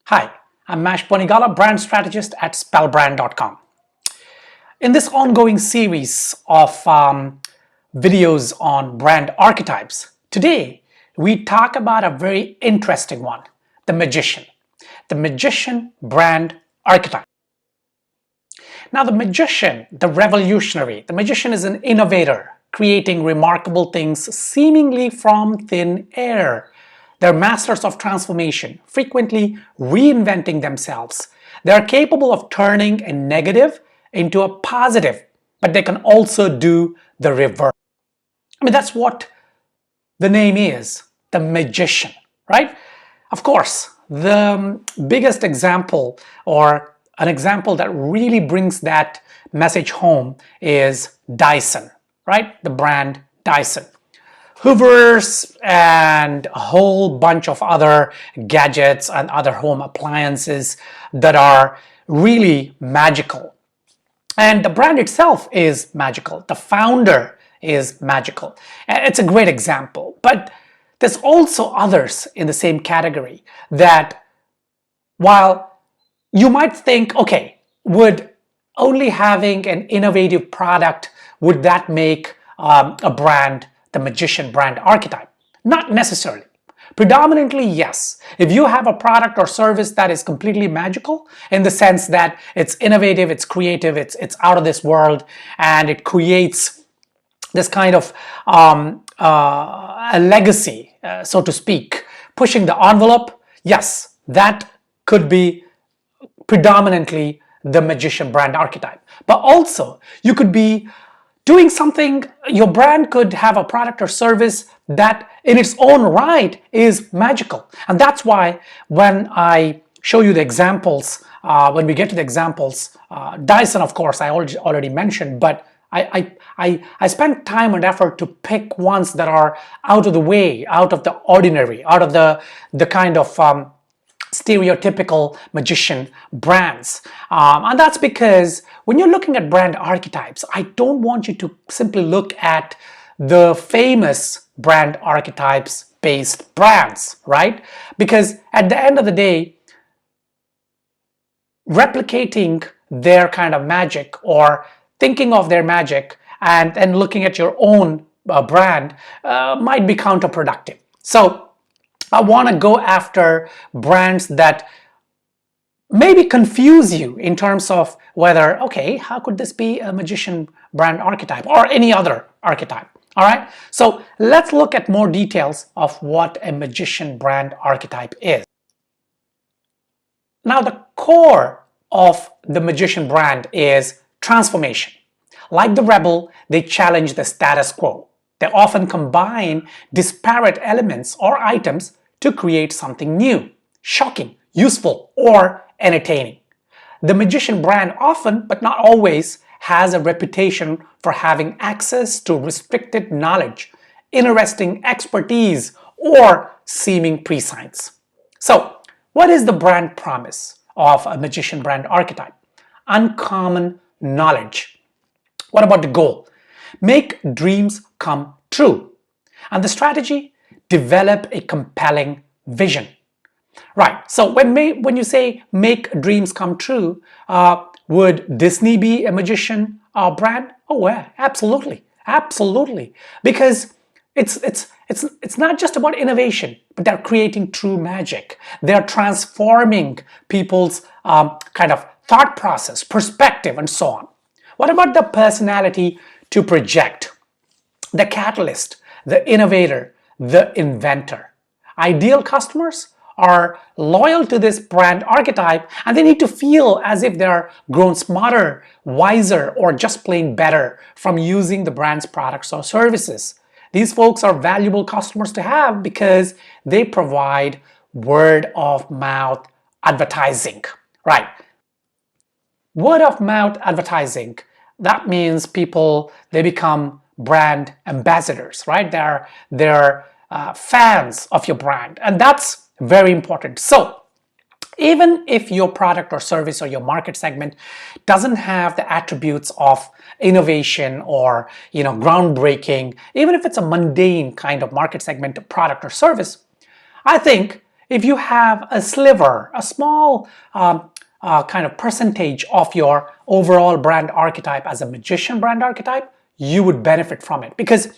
Hi, I'm Mash Ponigala, brand strategist at spellbrand.com. In this ongoing series of videos on brand archetypes, today we talk about a very interesting one, the magician. The magician brand archetype. Now the magician, the revolutionary, the magician is an innovator, creating remarkable things seemingly from thin air. They're masters of transformation, frequently reinventing themselves. They're capable of turning a negative into a positive, but they can also do the reverse. I mean, that's what the name is, the magician, right? Of course, the biggest example, or an example that really brings that message home, is Dyson, right? The brand Dyson. Hoovers and a whole bunch of other gadgets and other home appliances that are really magical. And the brand itself is magical. The founder is magical. It's a great example. But there's also others in the same category that, while you might think, okay, would only having an innovative product, would that make a brand the magician brand archetype? Not necessarily. Predominantly, yes. If you have a product or service that is completely magical in the sense that it's innovative, it's creative, it's out of this world, and it creates this kind of a legacy, so to speak, pushing the envelope, yes, that could be predominantly the magician brand archetype. But also, you could be doing something, your brand could have a product or service that in its own right is magical. And that's why when I show you the examples, when we get to the examples, Dyson, of course, I already mentioned, but I spent time and effort to pick ones that are out of the way, out of the ordinary, out of the kind of stereotypical magician brands. And that's because when you're looking at brand archetypes, I don't want you to simply look at the famous brand archetypes based brands, right? Because at the end of the day, replicating their kind of magic or thinking of their magic and then looking at your own brand might be counterproductive. So I want to go after brands that maybe confuse you in terms of whether, okay, how could this be a magician brand archetype or any other archetype? All right, so let's look at more details of what a magician brand archetype is. Now, the core of the magician brand is transformation. Like the rebel, they challenge the status quo. They often combine disparate elements or items to create something new, shocking, useful, or entertaining. The magician brand often, but not always, has a reputation for having access to restricted knowledge, interesting expertise, or seeming prescience. So, what is the brand promise of a magician brand archetype? Uncommon knowledge. What about the goal? Make dreams come true. And the strategy? Develop a compelling vision. Right, so when you say make dreams come true, would Disney be a magician brand? Oh yeah, absolutely, absolutely. Because it's not just about innovation, but they're creating true magic. They're transforming people's kind of thought process, perspective, and so on. What about the personality to project? The catalyst, the innovator, the inventor. Ideal customers are loyal to this brand archetype, and they need to feel as if they're grown smarter, wiser, or just plain better from using the brand's products or services. These folks are valuable customers to have because they provide word of mouth advertising, right? Word of mouth advertising, that means people, they become brand ambassadors, right? They're fans of your brand, and that's very important. So even if your product or service or your market segment doesn't have the attributes of innovation or groundbreaking, even if it's a mundane kind of market segment, product or service, I think if you have a sliver, a small kind of percentage of your overall brand archetype as a magician brand archetype, you would benefit from it, because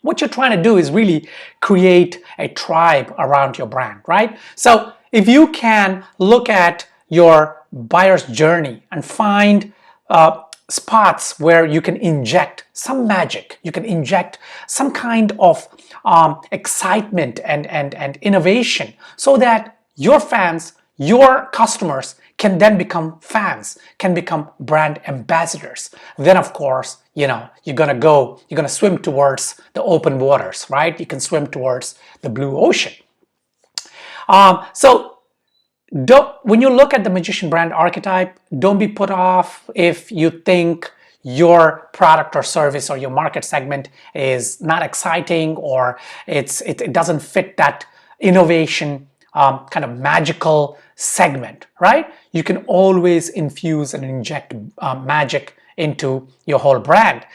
what you're trying to do is really create a tribe around your brand, right? So if you can look at your buyer's journey and find spots where you can inject some magic, you can inject some kind of excitement and innovation, so that your fans, your customers can then become fans, can become brand ambassadors. Then of course, you're gonna swim towards the open waters, right? You can swim towards the blue ocean. When you look at the magician brand archetype, don't be put off if you think your product or service or your market segment is not exciting, or it doesn't fit that innovation kind of magical segment, right? You can always infuse and inject magic into your whole brand,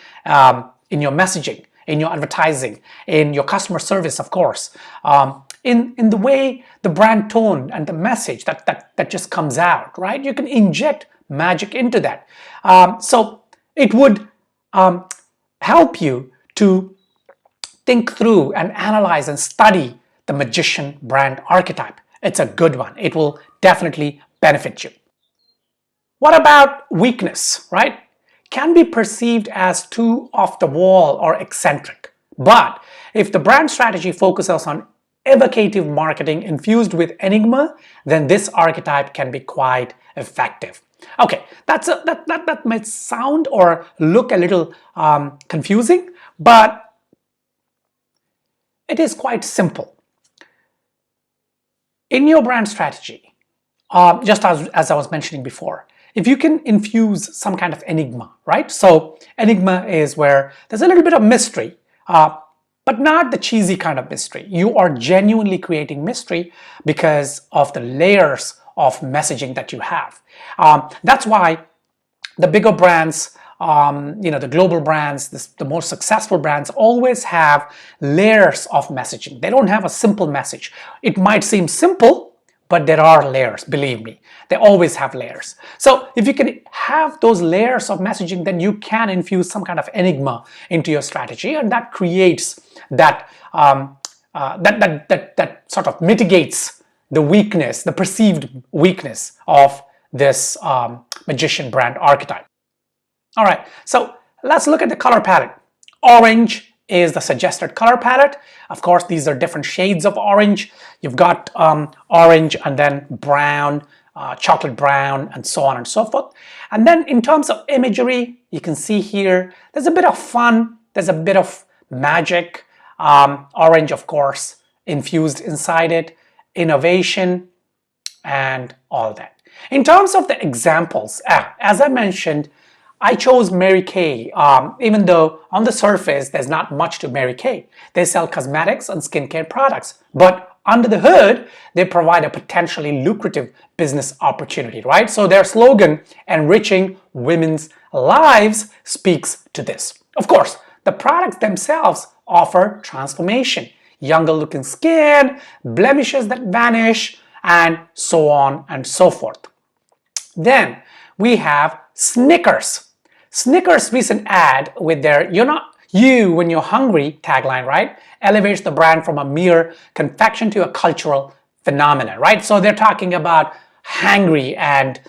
in your messaging, in your advertising, in your customer service, of course, in the way the brand tone and the message that just comes out, right? You can inject magic into that. So it would help you to think through and analyze and study the magician brand archetype. It's a good one. It will definitely benefit you. What about weakness, right? Can be perceived as too off the wall or eccentric. But if the brand strategy focuses on evocative marketing infused with enigma, then this archetype can be quite effective. Okay, that might sound or look a little confusing, but it is quite simple. In your brand strategy, just as I was mentioning before, if you can infuse some kind of enigma, right? So enigma is where there's a little bit of mystery, but not the cheesy kind of mystery. You are genuinely creating mystery because of the layers of messaging that you have. That's why the bigger brands, the global brands, the more successful brands always have layers of messaging. They don't have a simple message. It might seem simple, but there are layers, believe me. They always have layers. So if you can have those layers of messaging, then you can infuse some kind of enigma into your strategy, and that creates that that sort of mitigates the weakness, the perceived weakness of this magician brand archetype. All right, so let's look at the color palette. Orange is the suggested color palette. Of course, these are different shades of orange. You've got orange and then brown, chocolate brown, and so on and so forth. And then in terms of imagery, you can see here, there's a bit of fun, there's a bit of magic. Orange, of course, infused inside it, innovation, and all that. In terms of the examples, as I mentioned, I chose Mary Kay, even though on the surface there's not much to Mary Kay. They sell cosmetics and skincare products, but under the hood, they provide a potentially lucrative business opportunity, right? So their slogan, enriching women's lives, speaks to this. Of course, the products themselves offer transformation, younger looking skin, blemishes that vanish, and so on and so forth. Then we have Snickers. Snickers' recent ad with their "You're not you when you're hungry" tagline, right, elevates the brand from a mere confection to a cultural phenomenon, right? So they're talking about hangry and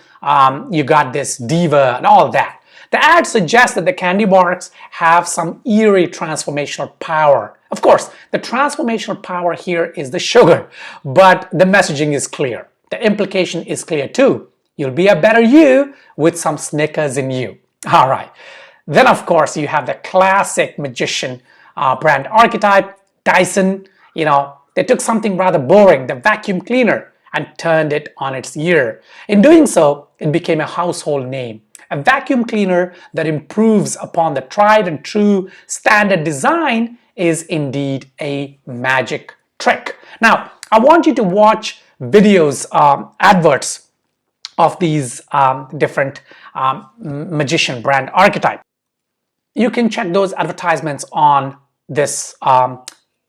you got this diva and all that. The ad suggests that the candy bars have some eerie transformational power. Of course, the transformational power here is the sugar, but the messaging is clear. The implication is clear too. You'll be a better you with some Snickers in you. All right. Then, of course, you have the classic magician brand archetype, Dyson. They took something rather boring, the vacuum cleaner, and turned it on its ear. In doing so, it became a household name. A vacuum cleaner that improves upon the tried and true standard design is indeed a magic trick. Now, I want you to watch videos, adverts of these different magician brand archetype. You can check those advertisements on this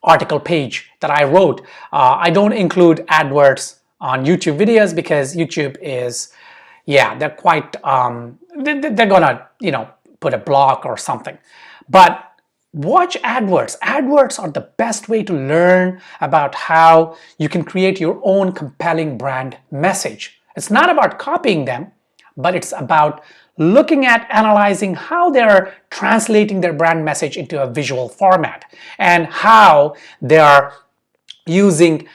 article page that I wrote. I don't include adverts on YouTube videos because YouTube is, yeah, they're quite, they're gonna, put a block or something. But watch adverts. Adverts are the best way to learn about how you can create your own compelling brand message. It's not about copying them, but it's about looking at analyzing how they're translating their brand message into a visual format and how they're using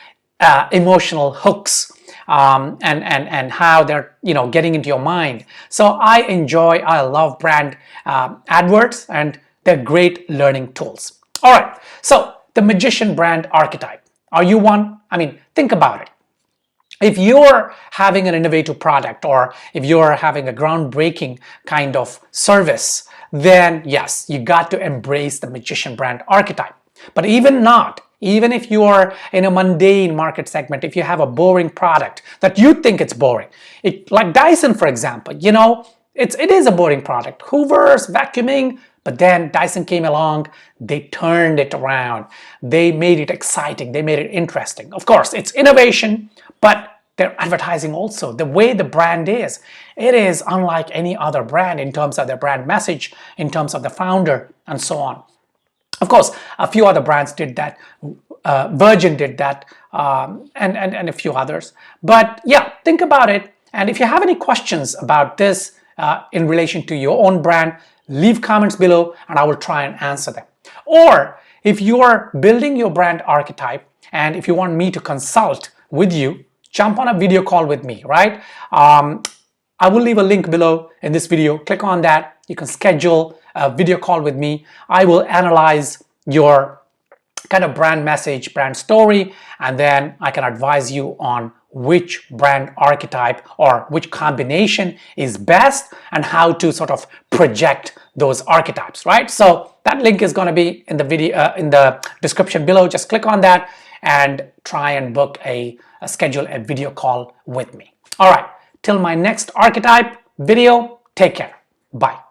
emotional hooks and how they're getting into your mind. So I love brand adverts, and they're great learning tools. All right, so the magician brand archetype. Are you one? I mean, think about it. If you're having an innovative product, or if you're having a groundbreaking kind of service, then yes, you got to embrace the magician brand archetype. But even if you are in a mundane market segment, if you have a boring product that you think it's boring, like Dyson, for example, it is a boring product. Hoovers, vacuuming, but then Dyson came along, they turned it around. They made it exciting, they made it interesting. Of course, it's innovation, but their advertising also, the way the brand is, it is unlike any other brand in terms of their brand message, in terms of the founder, and so on. Of course, a few other brands did that. Virgin did that, and a few others. But yeah, think about it. And if you have any questions about this in relation to your own brand, leave comments below and I will try and answer them. Or if you are building your brand archetype and if you want me to consult with you, jump on a video call with me, right? I will leave a link below in this video. Click on that. You can schedule a video call with me. I will analyze your kind of brand message, brand story, and then I can advise you on which brand archetype or which combination is best and how to sort of project those archetypes, right? So that link is going to be in the video, in the description below. Just click on that and try and book schedule a video call with me. All right, till my next archetype video, take care. Bye.